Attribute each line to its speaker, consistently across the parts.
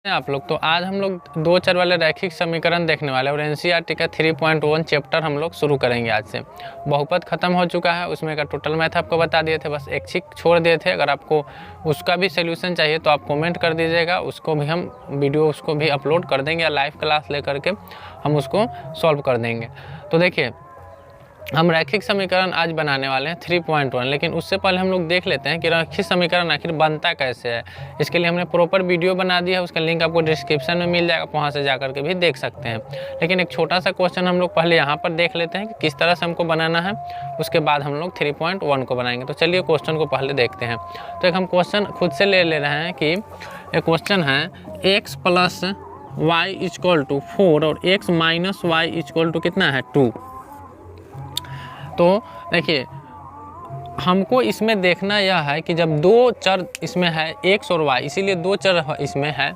Speaker 1: आप लोग तो आज हम लोग दो चर वाले रैखिक समीकरण देखने वाले हैं और एनसीईआरटी का 3.1 चैप्टर हम लोग शुरू करेंगे आज से। बहुपद खत्म हो चुका है, उसमें का टोटल मैथ आपको बता दिए थे, बस एक छिक छोड़ दिए थे। अगर आपको उसका भी सोल्यूशन चाहिए तो आप कमेंट कर दीजिएगा, उसको भी हम वीडियो उसको भी अपलोड कर देंगे या लाइव क्लास ले करके हम उसको सॉल्व कर देंगे। तो देखिए हम रैखिक समीकरण आज बनाने वाले हैं 3.1, लेकिन उससे पहले हम लोग देख लेते हैं कि रैखिक समीकरण आखिर बनता कैसे है। इसके लिए हमने प्रॉपर वीडियो बना दिया है, उसका लिंक आपको डिस्क्रिप्शन में मिल जाएगा, वहाँ से जा करके भी देख सकते हैं। लेकिन एक छोटा सा क्वेश्चन हम लोग पहले यहाँ पर देख लेते हैं कि किस तरह से हमको बनाना है, उसके बाद हम लोग 3.1 को बनाएंगे। तो चलिए क्वेश्चन को पहले देखते हैं। तो एक हम क्वेश्चन खुद से ले रहे हैं कि एक क्वेश्चन है x + y = 4 और x - y = कितना है 2। तो देखिए हमको इसमें देखना यह है कि जब दो चर इसमें है x और y, इसीलिए दो चर इसमें है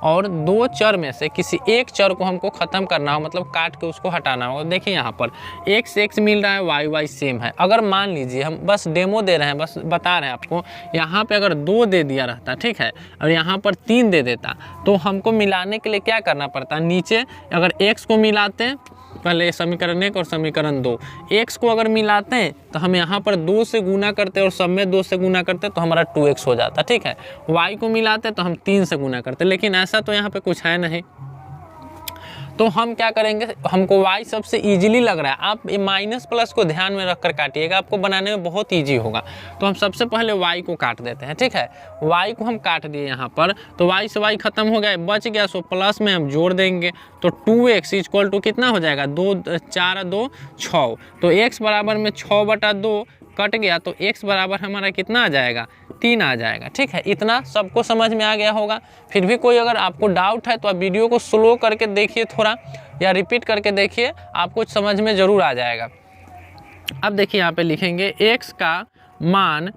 Speaker 1: और दो चर में से किसी एक चर को हमको ख़त्म करना हो, मतलब काट के उसको हटाना होगा। देखिए यहाँ पर x मिल रहा है, y सेम है। अगर मान लीजिए हम बस डेमो दे रहे हैं, बस बता रहे हैं आपको, यहाँ पे अगर 2 दे दिया रहता, ठीक है, और यहाँ पर 3 दे देता, तो हमको मिलाने के लिए क्या करना पड़ता। नीचे अगर x को मिलाते हैं, पहले समीकरण 1 और समीकरण 2, x को अगर मिलाते हैं तो हम यहाँ पर 2 से गुना करते और सब में 2 से गुना करते तो हमारा 2x हो जाता, ठीक है। y को मिलाते तो हम 3 से गुना करते, लेकिन ऐसा तो यहाँ पे कुछ है नहीं। तो हम क्या करेंगे, हमको y सबसे इजीली लग रहा है। आप ये माइनस प्लस को ध्यान में रखकर काटिएगा, आपको बनाने में बहुत इजी होगा। तो हम सबसे पहले y को काट देते हैं, ठीक है। y को हम काट दिए यहाँ पर, तो y से y खत्म हो गया, बच गया, सो प्लस में हम जोड़ देंगे तो 2x = कितना हो जाएगा, 2 4 2 6। तो x बराबर में 6/2 कट गया, तो x बराबर हमारा कितना आ जाएगा, 3 आ जाएगा, ठीक है। इतना सबको समझ में आ गया होगा। फिर भी कोई अगर आपको डाउट है तो आप वीडियो को स्लो करके देखिए थोड़ा, या रिपीट करके देखिए, आपको समझ में ज़रूर आ जाएगा। अब देखिए यहाँ पे लिखेंगे x का मान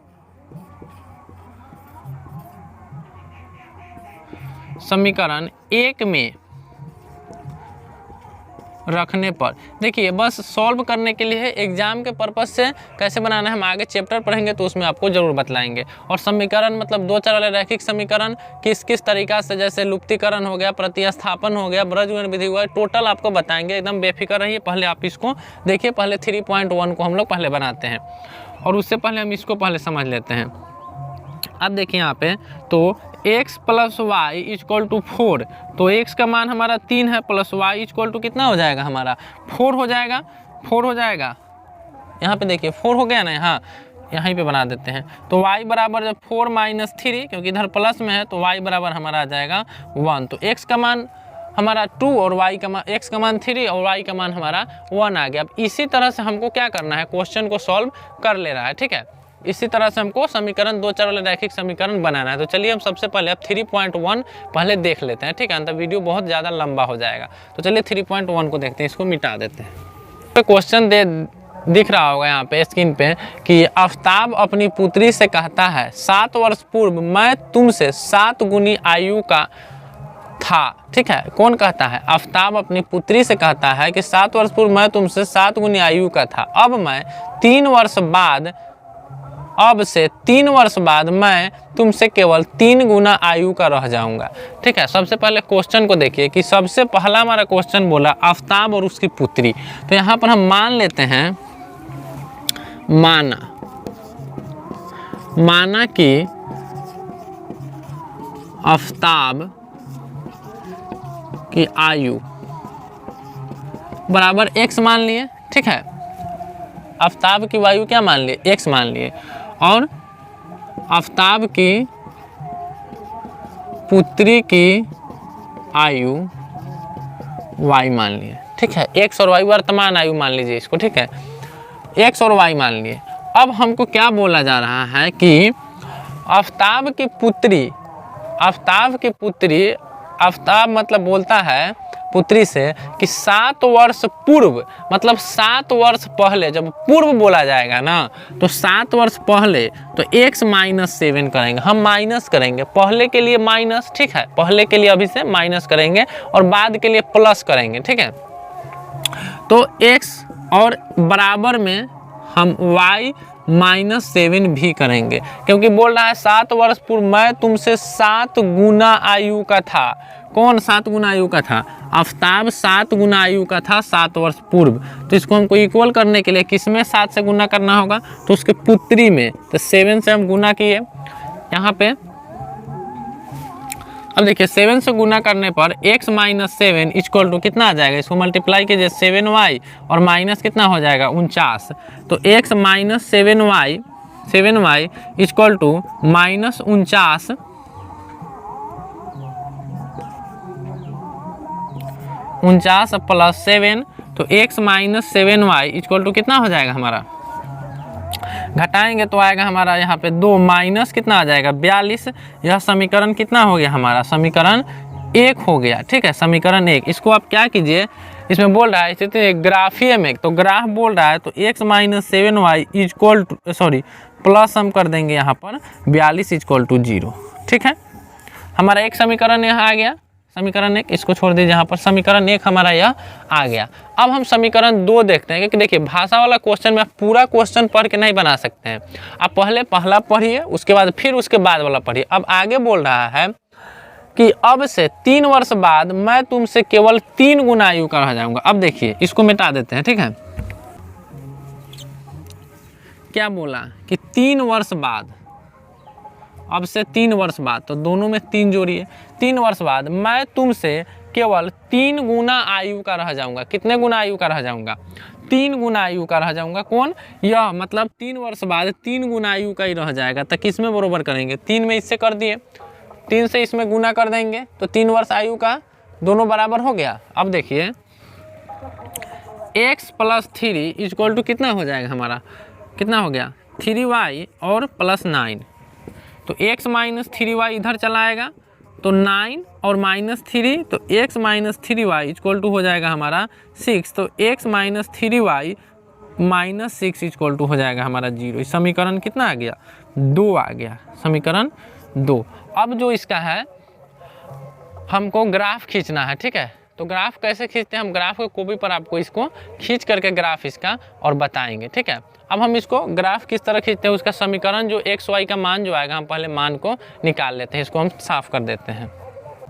Speaker 1: समीकरण 1 में रखने पर, देखिए बस सॉल्व करने के लिए एग्जाम के पर्पस से कैसे बनाना है हम आगे चैप्टर पढ़ेंगे तो उसमें आपको जरूर बतलाएंगे। और समीकरण मतलब दो चर वाले रैखिक समीकरण किस किस तरीका से, जैसे लुप्तीकरण हो गया, प्रतिस्थापन हो गया, बृहज्जीवन विधि हुआ, टोटल आपको बताएंगे। एकदम बेफिक्र रहिए, पहले आप इसको देखिए। पहले 3.1 को हम लोग पहले बनाते हैं और उससे पहले हम इसको पहले समझ लेते हैं। अब देखिए यहाँ पे तो x + y = 4, तो x का मान हमारा 3 है, प्लस y = कितना हो जाएगा हमारा 4 हो जाएगा, 4 हो जाएगा। यहाँ पे देखिए 4 हो गया ना, यहाँ यहीं पे बना देते हैं। तो y बराबर जब 4 - 3, क्योंकि इधर प्लस में है, तो y बराबर हमारा आ जाएगा 1। तो x का मान हमारा 2 और y का मान, x का मान 3 और y का मान हमारा 1 आ गया। अब इसी तरह से हमको क्या करना है, क्वेश्चन को सॉल्व कर ले रहा है, ठीक है। इसी तरह से हमको समीकरण दो चर वाले रैखिक समीकरण बनाना है। तो चलिए हम सबसे पहले अब 3.1 पहले देख लेते हैं, ठीक है, तो वीडियो बहुत ज़्यादा लंबा हो जाएगा। तो चलिए 3.1 को देखते हैं, इसको मिटा देते हैं। तो क्वेश्चन दिख रहा होगा यहाँ पे स्क्रीन पे कि आफ्ताब अपनी पुत्री से कहता है 7 वर्ष पूर्व मैं तुमसे 7 गुनी आयु का था, ठीक है। कौन कहता है, आफ्ताब अपनी पुत्री से कहता है कि 7 वर्ष पूर्व मैं तुमसे 7 गुनी आयु का था। अब मैं 3 वर्ष बाद, अब से 3 वर्ष बाद मैं तुमसे केवल 3 गुना आयु का रह जाऊंगा, ठीक है। सबसे पहले क्वेश्चन को देखिए कि सबसे पहला हमारा क्वेश्चन बोला आफ्ताब और उसकी पुत्री। तो यहाँ पर हम मान लेते हैं, माना कि आफ्ताब की आयु बराबर x मान लिए, ठीक है। आफ्ताब की आयु क्या मान लिए, x मान लिए, और आफ्ताब की पुत्री की आयु y मान लिए, ठीक है। x और y वर्तमान आयु मान लीजिए इसको, ठीक है, x और y मान लिए। अब हमको क्या बोला जा रहा है कि आफ्ताब की पुत्री, आफ्ताब मतलब बोलता है पुत्री से कि 7 वर्ष पूर्व, मतलब 7 वर्ष पहले, जब पूर्व बोला जाएगा ना तो 7 वर्ष पहले, तो x - 7 करेंगे, हम माइनस करेंगे, पहले के लिए माइनस, ठीक है, पहले के लिए अभी से माइनस करेंगे और बाद के लिए प्लस करेंगे, ठीक है। तो x और बराबर में हम y -7 भी करेंगे, क्योंकि बोल रहा है 7 वर्ष पूर्व मैं तुमसे 7 गुना आयु का था। कौन 7 गुना आयु का था? आफताब 7 गुना आयु का था 7 वर्ष पूर्व। तो इसको हमको इक्वल करने के लिए किस में 7 से गुना करना होगा? तो उसके पुत्री में। तो 7 से हम गुना किए यहाँ पे। अब देखिए 7 से गुना करने पर x - 7 इक्वल टू कितना आ जाएगा? इसको मल्टीप्लाई कीजिए 7y और माइनस कितना हो जाएगा? 49। तो x - 7y equal to -49 plus 7। तो x - 7y इक्वल टू कितना हो जाएगा हमारा? घटाएंगे तो आएगा हमारा यहाँ पे 2 माइनस कितना आ जाएगा? 42। यह समीकरण कितना हो गया हमारा? समीकरण 1 हो गया। ठीक है, समीकरण 1। इसको आप क्या कीजिए, इसमें बोल रहा है स्थिति ग्राफीय में, तो ग्राफ बोल रहा है तो x - 7y equal two plus हम कर देंगे यहाँ पर 42 इक्वल टू 0। ठीक है, हमारा एक समीकरण यहाँ आ गया, समीकरण 1। इसको छोड़ दीजिए यहाँ पर, समीकरण 1 हमारा यह आ गया। अब हम समीकरण 2 देखते हैं, क्योंकि देखिए भाषा वाला क्वेश्चन में आप पूरा क्वेश्चन पढ़ के नहीं बना सकते हैं। आप पहले पहला पढ़िए, उसके बाद फिर उसके बाद वाला पढ़िए। अब आगे बोल रहा है कि अब से 3 वर्ष बाद मैं तुमसे केवल 3 गुना आयु का रह जाऊंगा। अब देखिए इसको मिटा देते हैं। ठीक है, क्या बोला कि 3 वर्ष बाद, अब से 3 वर्ष बाद, तो दोनों में 3 जोड़िए। 3 वर्ष बाद मैं तुमसे केवल 3 गुना आयु का रह जाऊंगा। कितने गुना आयु का रह जाऊंगा? 3 गुना आयु का रह जाऊंगा। कौन? यह, मतलब 3 वर्ष बाद 3 गुना आयु का ही रह जाएगा। तो किस में बरोबर करेंगे? 3 में इससे कर दिए, 3 से इसमें गुना कर देंगे तो 3 वर्ष आयु का दोनों बराबर हो गया। अब देखिए x + 3 इक्वल टू कितना हो जाएगा हमारा? कितना हो गया? 3y और +9। तो x - 3y इधर चला आएगा तो 9 और -3, तो x - 3y इक्वल टू हो जाएगा हमारा 6। तो x - 3y - 6 इक्वल टू हो जाएगा हमारा 0। इस समीकरण कितना आ गया? 2 आ गया, समीकरण 2। अब जो इसका है हमको ग्राफ खींचना है। ठीक है, तो ग्राफ कैसे खींचते हैं? हम ग्राफ के कॉपी पर आपको इसको खींच करके ग्राफ इसका और बताएंगे। ठीक है, अब हम इसको ग्राफ किस तरह खींचते हैं, उसका समीकरण जो x y का मान जो आएगा, हम पहले मान को निकाल लेते हैं। इसको हम साफ कर देते हैं,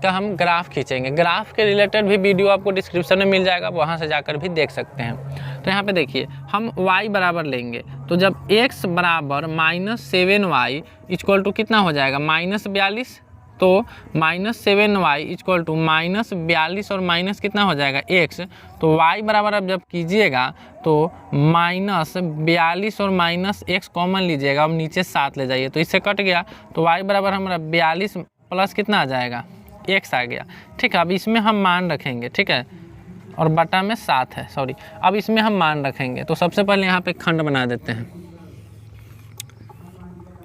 Speaker 1: तो हम ग्राफ खींचेंगे। ग्राफ के रिलेटेड भी वीडियो आपको डिस्क्रिप्शन में मिल जाएगा, वहाँ से जाकर भी देख सकते हैं। तो यहाँ पे देखिए हम y बराबर लेंगे, तो जब x बराबर -7y इक्वल टू कितना हो जाएगा? -42। तो -7y इक्वल टू -42 और माइनस कितना हो जाएगा? x। तो y बराबर अब जब कीजिएगा तो -42 और -x कॉमन लीजिएगा, अब नीचे 7 ले जाइए तो इससे कट गया। तो y बराबर हमारा 42 प्लस कितना आ जाएगा? x आ गया। ठीक है, अब इसमें हम मान रखेंगे। ठीक है, और बटा में 7 है, सॉरी। अब इसमें हम मान रखेंगे, तो सबसे पहले यहाँ पे खंड बना देते हैं।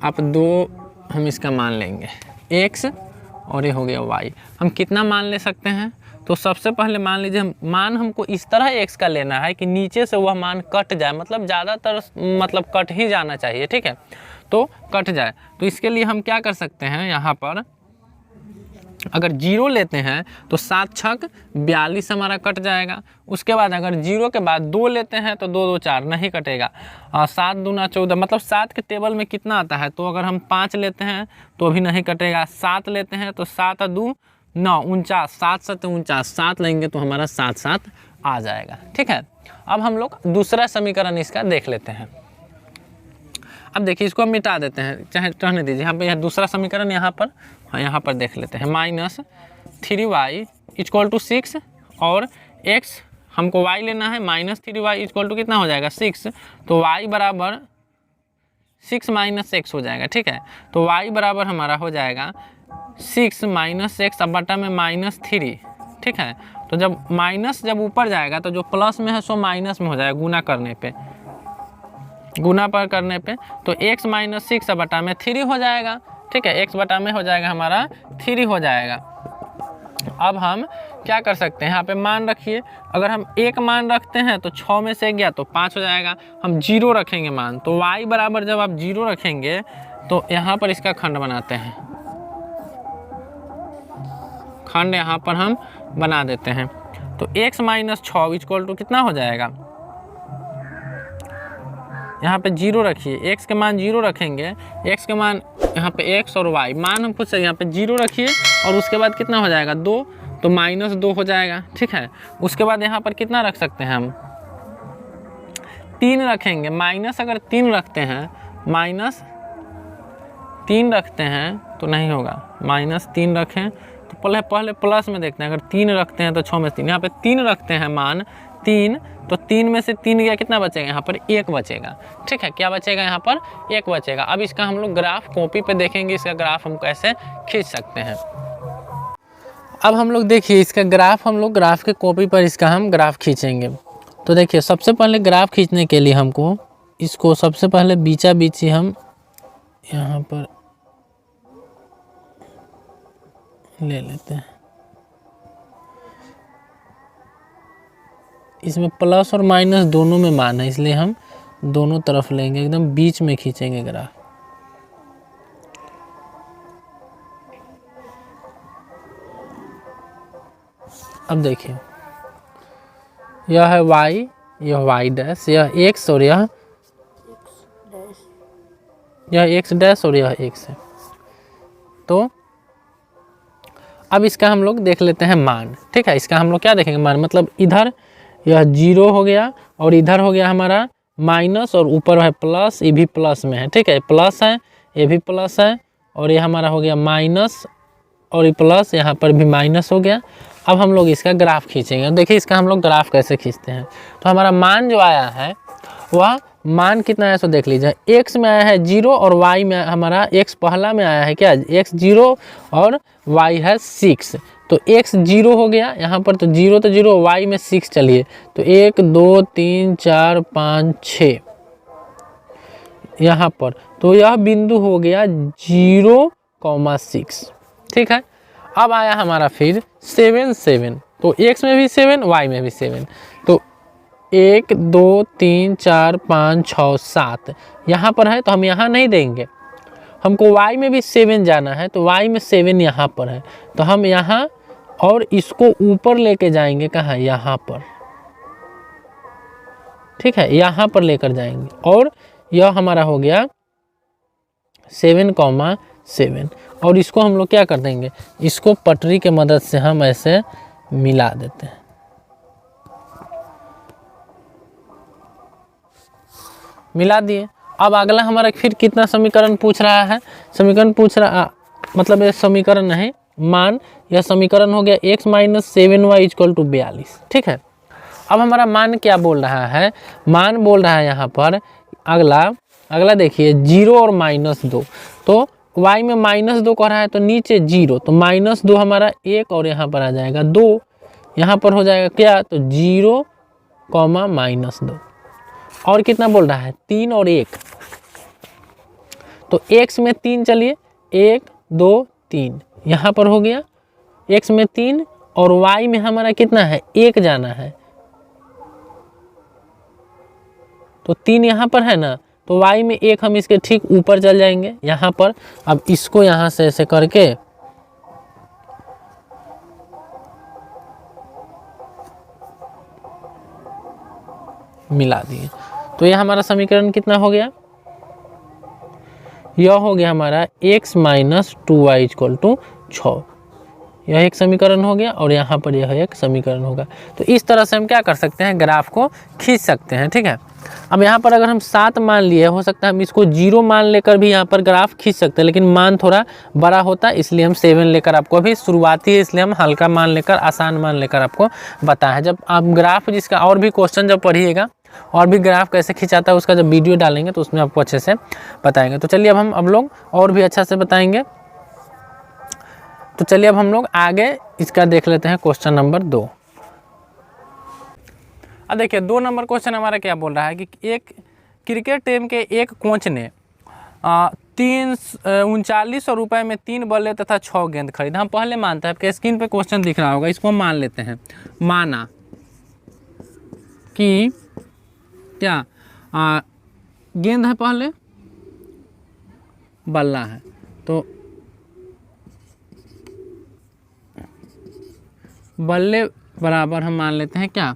Speaker 1: आप 2 हम इसका मान लेंगे x और ये हो गया y। हम कितना मान ले सकते हैं? तो सबसे पहले मान लीजिए मान हमको इस तरह x का लेना है कि नीचे से वह मान कट जाए, मतलब ज़्यादातर मतलब कट ही जाना चाहिए। ठीक है, तो कट जाए। तो इसके लिए हम क्या कर सकते हैं, यहाँ पर अगर 0 लेते हैं तो 7 छक 42 हमारा कट जाएगा। उसके बाद अगर 0 के बाद 2 लेते हैं तो 2 2 4 नहीं कटेगा। 7 दूना 14, मतलब 7 के टेबल में कितना आता है? तो अगर हम 5 लेते हैं तो भी नहीं कटेगा। 7 लेते हैं तो 7 2 9 49, 7 7 49, 7 लेंगे तो हमारा 7 7 आ जाएगा। ठीक है, अब हम लोग दूसरा समीकरण इसका देख लेते हैं। अब देखिए इसको हम मिटा देते हैं, चाहे रहने दीजिए। यहाँ पे यह दूसरा समीकरण यहाँ पर, हाँ यहाँ पर देख लेते हैं। -3y इक्वल टू 6 और x हमको y लेना है, -3y इक्वल टू कितना हो जाएगा? 6। तो y बराबर 6 - x हो जाएगा। ठीक है, तो y बराबर हमारा हो जाएगा 6 - x अब बटा में -3। ठीक है, तो जब माइनस जब ऊपर जाएगा तो जो प्लस में है सो माइनस में हो जाएगा गुना करने पे, गुना पर करने पे। तो x - 6 बटा में 3 हो जाएगा। ठीक है, x बटा में हो जाएगा हमारा 3 हो जाएगा। अब हम क्या कर सकते हैं, यहाँ पे मान रखिए। अगर हम 1 मान रखते हैं तो 6 में से गया तो 5 हो जाएगा। हम 0 रखेंगे मान, तो y बराबर जब आप 0 रखेंगे तो यहाँ पर इसका खंड बनाते हैं। खंड यहाँ पर हम बना देते हैं। तो x - 6 इक्वल टू कितना हो जाएगा? यहाँ पे 0 रखिए, x के मान 0 रखेंगे, x के मान यहाँ पे x और y मान हम पूछ रहे हैं, यहाँ पे 0 रखिए और उसके बाद कितना हो जाएगा 2, तो -2 हो जाएगा, ठीक है। उसके बाद यहाँ पर कितना रख सकते हैं हम 3 रखेंगे, माइनस अगर 3 रखते हैं, -3 रखते हैं तो नहीं होगा, -3 रखें तो पहले प्लस में देखते हैं, अगर 3 रखते हैं तो 6 में 3, यहाँ पे 3 रखते हैं मान 3, तो 3 में से 3 गया, कितना बचेगा यहाँ पर 1 बचेगा, ठीक है। क्या बचेगा यहाँ पर 1 बचेगा। अब इसका हम लोग ग्राफ कॉपी पे देखेंगे, इसका ग्राफ हम कैसे खींच सकते हैं। अब हम लोग देखिए इसका ग्राफ, हम लोग ग्राफ के कॉपी पर इसका हम ग्राफ खींचेंगे। तो देखिए सबसे पहले ग्राफ खींचने के लिए हमको इसको सबसे पहले बीचा बीची हम यहाँ पर ले लेते हैं। इसमें प्लस और माइनस दोनों में मान है, इसलिए हम दोनों तरफ लेंगे, एकदम बीच में खींचेंगे ग्राफ। अब देखिए यह है y, यह y डैश, यह x और यह x डैश और यह x है। तो अब इसका हम लोग देख लेते हैं मान, ठीक है। इसका हम लोग क्या देखेंगे मान, मतलब इधर यह 0 हो गया और इधर हो गया हमारा माइनस और ऊपर है प्लस, ये भी प्लस में है, ठीक है, प्लस है, ये भी प्लस है और ये हमारा हो गया माइनस और ये प्लस, यहाँ पर भी माइनस हो गया। अब हम लोग इसका ग्राफ खींचेंगे। देखिए इसका हम लोग ग्राफ कैसे खींचते हैं। तो हमारा मान जो आया है वह मान कितना है सो देख लीजिए, x में आया है 0 और y में हमारा x पहला में आया है क्या, x 0 और y है 6, तो x 0 हो गया यहाँ पर, तो 0 तो 0, y में 6 चलिए, तो 1 2 3 4 5 6 यहाँ पर, तो यह बिंदु हो गया 0,6, ठीक है। अब आया हमारा फिर 7 7, तो x में भी 7 y में भी 7, तो 1 2 3 4 5 6 7 यहाँ पर है, तो हम यहाँ नहीं देंगे, हमको y में भी 7 जाना है, तो y में 7 यहाँ पर है, तो हम यहाँ और इसको ऊपर लेके जाएंगे, कहाँ, यहाँ पर, ठीक है, यहाँ पर लेकर जाएंगे और यह हमारा हो गया 7,7 और इसको हम लोग क्या कर देंगे, इसको पटरी के मदद से हम ऐसे मिला देते हैं। मिला दिए। अब अगला हमारा फिर कितना समीकरण पूछ रहा है, समीकरण पूछ रहा, मतलब ये समीकरण नहीं मान, यह समीकरण हो गया x - 7y = 42, ठीक है। अब हमारा मान क्या बोल रहा है, मान बोल रहा है यहाँ पर अगला देखिए 0 और -2, तो y में -2 कह रहा है, तो नीचे 0, तो -2 हमारा 1 और यहाँ पर आ जाएगा 2, यहाँ पर हो जाएगा क्या, तो 0, -2 और कितना बोल रहा है 3 और 1, तो x में 3 चलिए 1 2 3 यहाँ पर हो गया, x में 3 और y में हमारा कितना है 1 जाना है, तो 3 यहाँ पर है ना, तो y में 1 हम इसके ठीक ऊपर चल जाएंगे यहाँ पर। अब इसको यहाँ से ऐसे करके मिला दिए, तो यह हमारा समीकरण कितना हो गया, यह हो गया हमारा x - 2y = 6, यह एक समीकरण हो गया और यहाँ पर यह एक समीकरण होगा। तो इस तरह से हम क्या कर सकते हैं, ग्राफ को खींच सकते हैं, ठीक है। अब यहाँ पर अगर हम 7 मान लिए, हो सकता है हम इसको 0 मान लेकर भी यहाँ पर ग्राफ खींच सकते हैं, लेकिन मान थोड़ा बड़ा होता है, इसलिए हम 7 लेकर आपको अभी शुरुआती है, इसलिए हम हल्का मान लेकर, आसान मान लेकर आपको बताया है। जब आप ग्राफ जिसका और भी क्वेश्चन जब पढ़िएगा और भी ग्राफ कैसे खिंचाता है उसका जब वीडियो डालेंगे तो उसमें आपको अच्छे से बताएंगे। तो चलिए अब लोग और भी अच्छा से बताएंगे। तो चलिए अब हम लोग आगे इसका देख लेते हैं क्वेश्चन नंबर 2। अब देखिए 2 नंबर क्वेश्चन हमारा क्या बोल रहा है कि एक क्रिकेट टीम के एक कोच ने 3900 रुपये में 3 बल्ले तथा 6 गेंद खरीदा। हम पहले मानते हैं, आपके स्क्रीन पे क्वेश्चन दिख रहा होगा, इसको हम मान लेते हैं। माना कि क्या गेंद है, पहले बल्ला है, तो बल्ले बराबर हम मान लेते हैं क्या,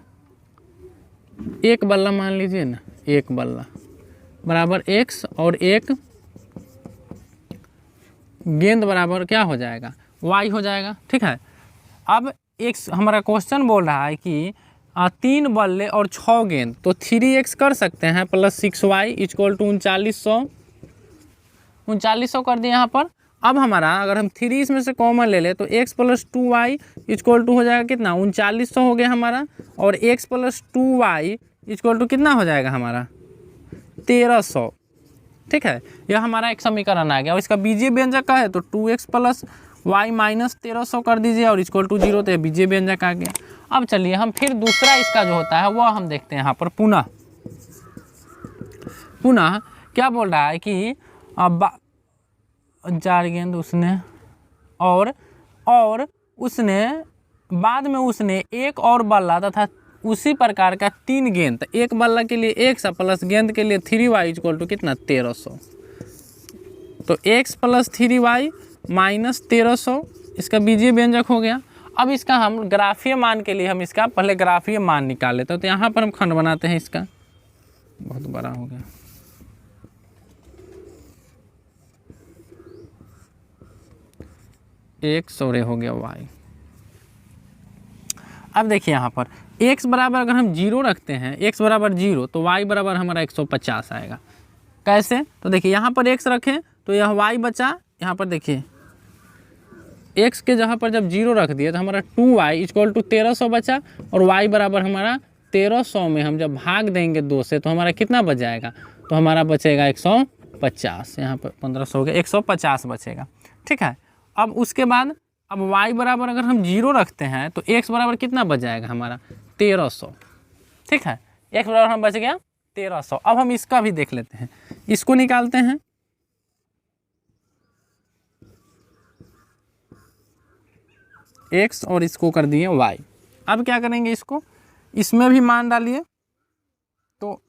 Speaker 1: एक बल्ला मान लीजिए ना, एक बल्ला बराबर x और एक गेंद बराबर क्या हो जाएगा, y हो जाएगा। ठीक है, अब एक हमारा क्वेश्चन बोल रहा है कि 3 बल्ले और 6 गेंद, तो 3x कर सकते हैं प्लस 6y इक्वल टू 3900 कर दिए यहाँ पर। अब हमारा अगर हम 3 इसमें से कॉमन ले ले तो x plus 2y equal to हो जाएगा कितना, 3900 हो गया हमारा, और x plus 2y equal to कितना हो जाएगा हमारा 1300। ठीक है, यह हमारा एक समीकरण आ गया। और इसका बीजीय व्यंजक का है तो 2x प्लस y माइनस 1300 कर दीजिए और इक्वल टू 0, तो बीजीय व्यंजक आ गया। अब चलिए हम फिर दूसरा इसका जो होता है वह हम देखते हैं यहाँ पर। पुनः क्या बोल रहा है कि 4 गेंद उसने और उसने बाद में उसने एक और बल्ला तथा उसी प्रकार का 3 गेंद, एक बल्ला के लिए x प्लस गेंद के लिए 3y इक्वल टू कितना 1300, तो x प्लस 3y माइनस 1300 इसका बीजीय व्यंजक हो गया। अब इसका हम ग्राफीय मान के लिए हम इसका पहले ग्राफीय मान निकाल लेते हैं। तो यहाँ पर हम खंड बनाते हैं, इसका बहुत बड़ा हो गया, x और हो गया y। अब देखिए यहाँ पर x बराबर अगर हम 0 रखते हैं, x बराबर 0 तो y बराबर हमारा 150 आएगा। कैसे, तो देखिए यहाँ पर x रखें तो यह y बचा, यहाँ पर देखिए x के जगह पर जब 0 रख दिए तो हमारा 2y इक्वल टू 1300 बचा, और y बराबर हमारा 1300 में हम जब भाग देंगे 2 से तो हमारा कितना बच जाएगा, तो हमारा बचेगा 150, यहाँ पर 1500 हो गया, 150 बचेगा। ठीक है, अब उसके बाद अब y बराबर अगर हम 0 रखते हैं तो x बराबर कितना बच जाएगा हमारा 1300। ठीक है, x बराबर हम बच गया 1300। अब हम इसका भी देख लेते हैं, इसको निकालते हैं। x और इसको कर दिए y। अब क्या करेंगे, इसको इसमें भी मान डालिए, तो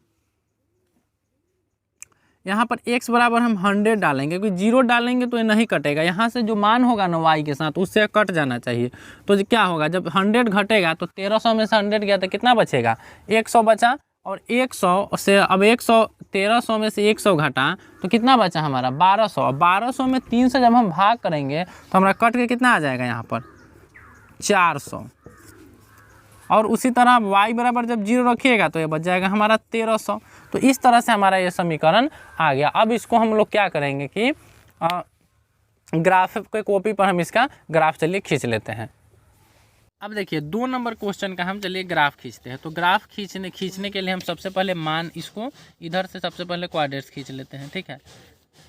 Speaker 1: यहाँ पर x बराबर हम 100 डालेंगे, क्योंकि 0 डालेंगे तो ये नहीं कटेगा, यहाँ से जो मान होगा ना y के साथ उससे कट जाना चाहिए। तो क्या होगा, जब 100 घटेगा तो 1300 में से 100 गया तो कितना बचेगा 100 बचा, और 100 से अब 1300 में से 100 घटा तो कितना बचा हमारा 1200। और 1200 में 3 से जब हम भाग करेंगे तो हमारा कट के कितना आ जाएगा यहाँ पर 400। और उसी तरह y बराबर जब 0 रखिएगा तो ये बच जाएगा हमारा 1300। तो इस तरह से हमारा ये समीकरण आ गया। अब इसको हम लोग क्या करेंगे कि ग्राफ के कॉपी पर हम इसका ग्राफ चलिए खींच लेते हैं। अब देखिए 2 नंबर क्वेश्चन का हम चलिए ग्राफ खींचते हैं। तो ग्राफ खींचने के लिए हम सबसे पहले मान इसको इधर से सबसे पहले क्वाड्रेट्स खींच लेते हैं। ठीक है,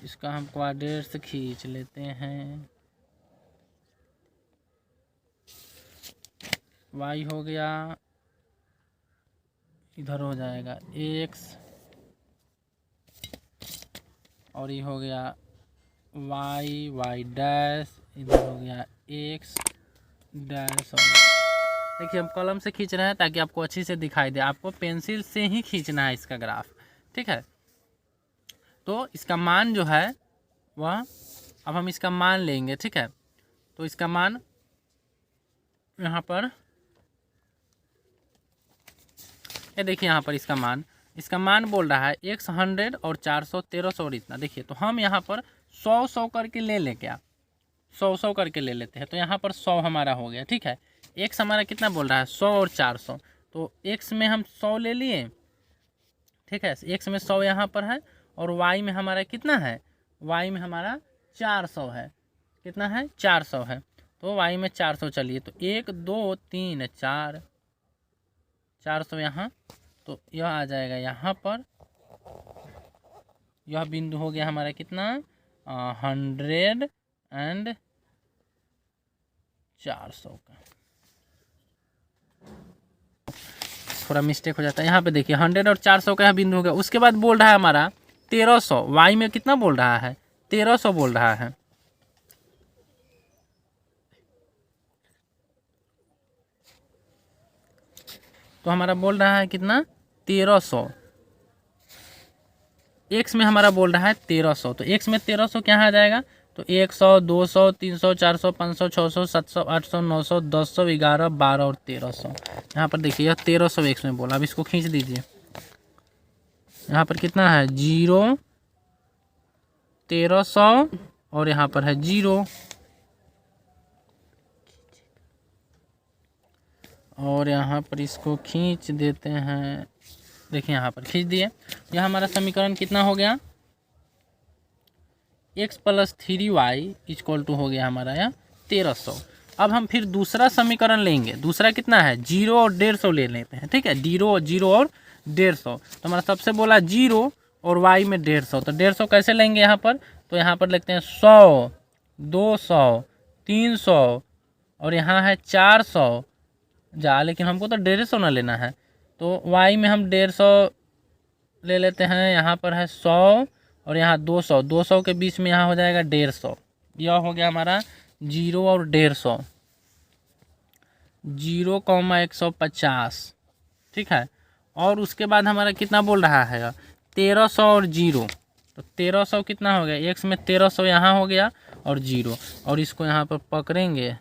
Speaker 1: इसका हम क्वाड्रेट्स खींच लेते हैं। y हो गया, इधर हो जाएगा x, और ये हो गया y डैश, इधर हो गया x डैश। देखिए हम कलम से खींच रहे हैं ताकि आपको अच्छी से दिखाई दे, आपको पेंसिल से ही खींचना है इसका ग्राफ। ठीक है, तो इसका मान जो है वह अब हम इसका मान लेंगे। ठीक है, तो इसका मान यहाँ पर ये देखिए, यहाँ पर इसका मान बोल रहा है x 100 और 400 1300 और इतना। देखिए तो हम यहाँ पर 100 करके ले लें, क्या 100 करके ले लेते हैं। तो यहाँ पर 100 हमारा हो गया। ठीक है, x हमारा कितना बोल रहा है 100 और 400, तो x में हम 100 ले लिए। ठीक है, x में 100 यहाँ पर है, और y में हमारा कितना है, y में हमारा 400 है। कितना है 400 है, तो y में 400 चलिए, तो 1 2 3 4 400 यहाँ, तो यह आ जाएगा यहाँ पर, यह बिंदु हो गया हमारा कितना 100 एंड 400 का। थोड़ा मिस्टेक हो जाता है यहाँ पे, देखिए 100 और 400 का यह बिंदु हो गया। उसके बाद बोल रहा है हमारा 1300, y में कितना बोल रहा है 1300 बोल रहा है। तो हमारा बोल रहा है कितना 1300, x में हमारा बोल रहा है 1300, तो x में 1300 क्या आ जाएगा, तो 100 200 300 400 500 600 700 800 900 1000 11 12 और 1300। यहाँ पर देखिए यह 1300 x में बोला। अब इसको खींच दीजिए,
Speaker 2: यहाँ पर कितना है 0, 1300 और यहाँ पर है 0 और यहाँ पर इसको खींच देते हैं। देखिए यहाँ पर खींच दिए। यह हमारा समीकरण कितना हो गया, x + 3y = हो गया हमारा यहाँ 1300। अब हम फिर दूसरा समीकरण लेंगे। दूसरा कितना है 0 और 150 ले लेते हैं। ठीक है, 0 और 150। तो हमारा सबसे बोला 0 और y में 150। तो 150 कैसे लेंगे यहाँ पर, तो यहाँ पर लिखते हैं 100, 200, 300 और यहाँ है 400 लेकिन हमको तो 150 ना लेना है, तो y में हम 150 ले लेते हैं। यहाँ पर है 100 और यहाँ 200, 200 के बीच में यहाँ हो जाएगा 150। यह हो गया हमारा 0 और 150, 0,150। ठीक है, और उसके बाद हमारा कितना बोल रहा है 1300 और 0। तो 1300 कितना हो गया, x में 1300 यहाँ हो गया और 0, और इसको यहाँ पर पकड़ेंगे।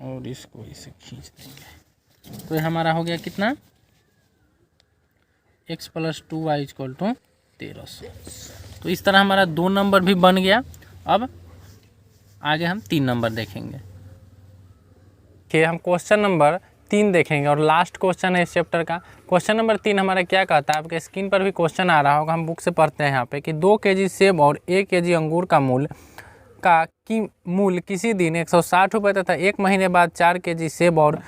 Speaker 2: और इसको इसे खींच देंगे। तो ये हमारा हो गया कितना, x + 2y = 1300। तो इस तरह हमारा 2 नंबर भी बन गया। अब आगे हम 3 नंबर देखेंगे।
Speaker 1: कि हम क्वेश्चन नंबर 3 देखेंगे और लास्ट क्वेश्चन है इस चैप्टर का। क्वेश्चन नंबर 3 हमारा क्या कहता है, आपके स्क्रीन पर भी क्वेश्चन आ रहा होगा, हम बुक से पढ़ते हैं यहाँ पे कि 2 kg सेब और 1 kg अंगूर का मूल्य किसी दिन 160 रुपये तथा 1 महीने बाद 4 kg सेब और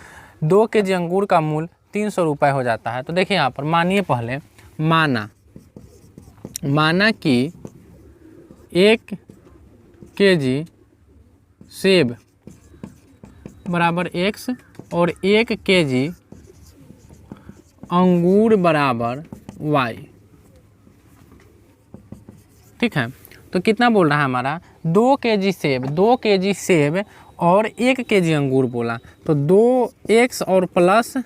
Speaker 1: 2 kg अंगूर का मूल्य 300 रुपये हो जाता है। तो देखिए यहाँ पर मानिए, पहले माना कि 1 kg सेब बराबर x और 1 kg अंगूर बराबर y। ठीक है, तो कितना बोल रहा है हमारा 2 kg सेब और 1 kg अंगूर बोला। तो 2x और प्लस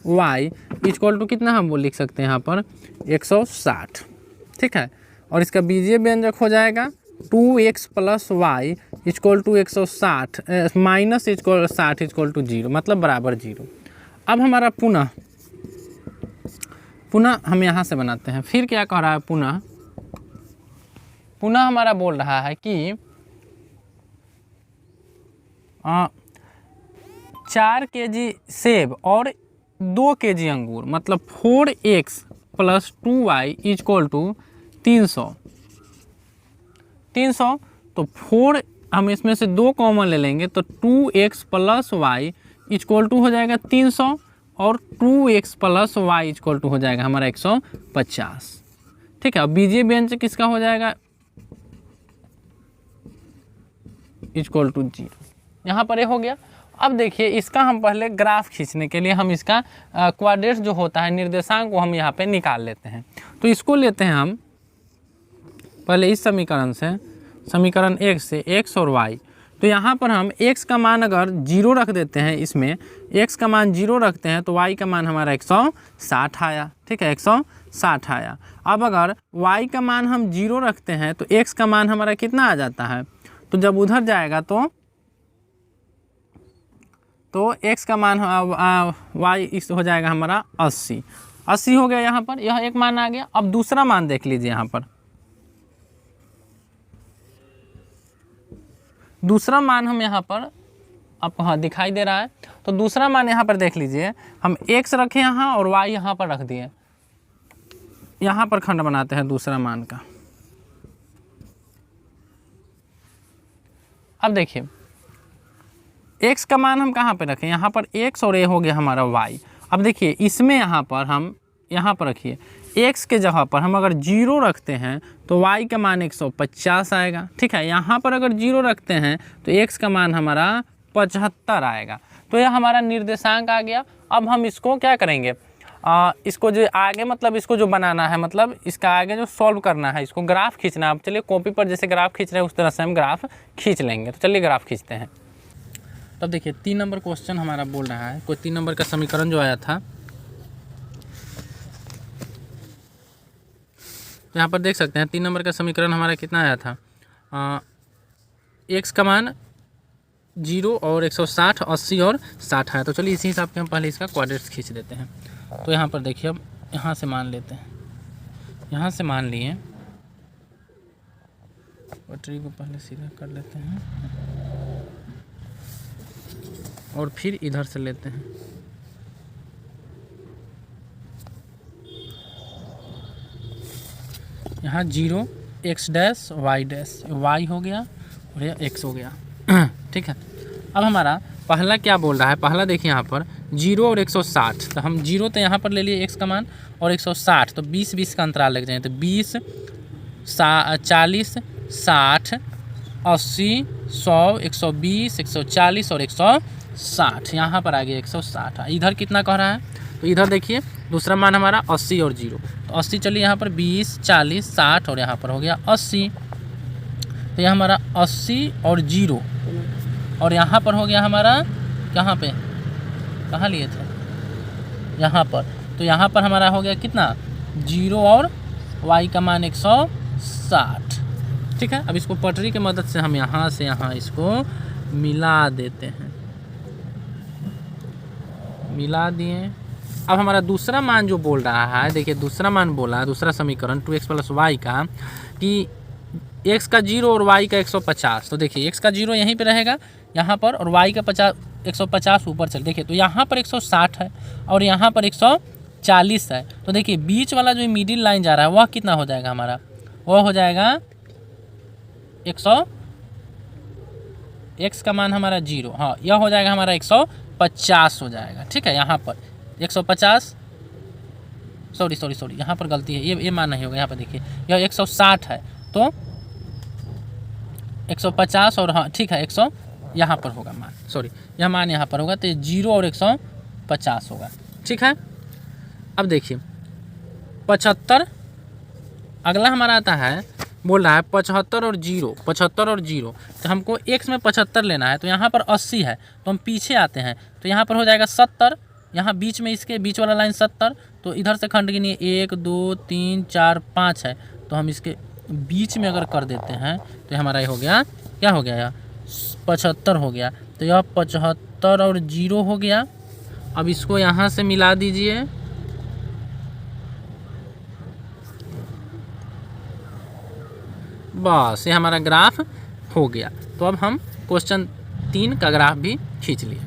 Speaker 1: y = कितना हम वो लिख सकते हैं यहाँ पर 160। ठीक है, और इसका बीजीय व्यंजक हो जाएगा 2x + y = 160 -60 = 0, मतलब बराबर 0। अब हमारा पुनः हम यहाँ से बनाते हैं। फिर क्या कह रहा है, पुनः हमारा बोल रहा है कि 4 kg सेब और 2 kg अंगूर, मतलब 4x + 2y = 300। तो 4 हम इसमें से 2 कॉमन ले लेंगे, तो 2x + y = हो जाएगा 300 और 2x + y = हो जाएगा हमारा 150। ठीक है, अब बीजीय व्यंजक किसका हो जाएगा =0। यहाँ पर ये हो गया। अब देखिए इसका हम पहले ग्राफ खींचने के लिए हम इसका क्वाड्रेट्स जो होता है निर्देशांक को हम यहाँ पे निकाल लेते हैं। तो इसको लेते हैं हम पहले इस समीकरण से, समीकरण 1 से x और y। तो यहाँ पर हम x का मान अगर 0 रख देते हैं, इसमें x का मान 0 रखते हैं तो y का मान हमारा 160 आया। ठीक है, 160 आया। अब अगर y का मान हम 0 रखते हैं तो x का मान हमारा कितना आ जाता है, तो जब उधर जाएगा तो x का मान y इस हो जाएगा हमारा 80 हो गया। यहाँ पर यह एक मान आ गया। अब दूसरा मान देख लीजिए, यहाँ पर दूसरा मान हम यहाँ पर आपको हाँ दिखाई दे रहा है। तो दूसरा मान यहाँ पर देख लीजिए, हम x रखे यहाँ और y यहाँ पर रख दिए। यहाँ पर खंड बनाते हैं दूसरा मान का। अब देखिए x का मान हम कहाँ पे रखें, यहाँ पर x और ये हो गया हमारा y। अब देखिए इसमें यहाँ पर हम यहाँ पर रखिए x के जगह पर हम अगर 0 रखते हैं तो y का मान 150 आएगा। ठीक है, यहाँ पर अगर 0 रखते हैं तो x का मान हमारा 75 आएगा। तो यह हमारा निर्देशांक आ गया। अब हम इसको क्या करेंगे, इसको जो आगे मतलब इसको जो बनाना है, मतलब इसका आगे जो सॉल्व करना है, इसको ग्राफ खींचना है। अब चलिए कॉपी पर जैसे ग्राफ खींच रहे हैं उस तरह से हम ग्राफ खींच लेंगे। तो चलिए ग्राफ खींचते हैं। तब देखिए 3 नंबर क्वेश्चन हमारा बोल रहा है, कोई 3 नंबर का समीकरण जो आया था,
Speaker 2: तो यहाँ पर देख सकते हैं 3 नंबर का समीकरण हमारा कितना आया था, x का मान 0 और 160, 80 और 60 है। तो चलिए इसी हिसाब से हम पहले इसका क्वाड्रेट्स खींच देते हैं। तो यहाँ पर देखिए, अब यहाँ से मान लेते हैं, यहाँ से मान लिए, पटरी को पहले सीधा कर लेते हैं और फिर इधर से लेते हैं। यहाँ 0 x dash y dash, y हो गया और यह x हो गया। ठीक है, अब हमारा पहला क्या बोल रहा है, पहला देखिए यहाँ पर 0 और 160, तो हम 0 तो यहाँ पर ले लिए x का मान और 160, तो 20-20 का अंतराल लग जाएंगे, तो 20, 40, 60, 80, 100, 120, 140 और 160। यहाँ पर आ गया 160। इधर कितना कह रहा है, तो इधर देखिए दूसरा मान हमारा 80 और 0, तो 80 चलिए यहाँ पर 20, 40, 60 और यहाँ पर हो गया 80। तो यहाँ हमारा 80 और 0 और यहाँ पर हो गया हमारा, कहाँ पे, कहाँ लिए थे, यहाँ पर। तो यहाँ पर हमारा हो गया कितना, 0 और y का मान 160। ठीक है, अब इसको पटरी की मदद से हम यहाँ से यहाँ इसको मिला देते हैं, मिला दिए। अब हमारा दूसरा मान जो बोल रहा है, देखिए दूसरा मान बोला है, दूसरा समीकरण 2x + y का, कि x का 0 और y का 150। तो देखिए x का 0 यहीं पे रहेगा यहाँ पर, और y का 150 ऊपर चल। देखिए तो यहाँ पर 160 है और यहाँ पर 140 है। तो देखिए बीच वाला जो मिडिल लाइन जा रहा है वह कितना हो जाएगा हमारा, वह हो जाएगा 100, x का मान हमारा 0, हाँ यह हो जाएगा हमारा 150 हो जाएगा। ठीक है, यहाँ पर 150, सॉरी यहाँ पर गलती है, ये मान नहीं होगा, यहाँ पर देखिए यह 160 है, तो 150 और हाँ ठीक है 100 यहाँ पर होगा मान, सॉरी यह मान यहाँ पर होगा, तो 0 और 150 होगा। ठीक है, अब देखिए 75, अगला हमारा आता है, बोल रहा है 75 और 0, 75 और 0, तो हमको x में 75 लेना है, तो यहाँ पर 80 है, तो हम पीछे आते हैं, तो यहाँ पर हो जाएगा 70, यहाँ बीच में इसके बीच वाला लाइन 70, तो इधर से खंड गिनिए 1 2 3 4 5 है, तो हम इसके बीच में अगर कर देते हैं तो हमारा ये हो गया, क्या हो गया, यह 75 हो गया। तो यह 75 और 0 हो गया। अब इसको यहाँ से मिला दीजिए, बस ये हमारा ग्राफ हो गया। तो अब हम क्वेश्चन 3 का ग्राफ भी खींच लिए।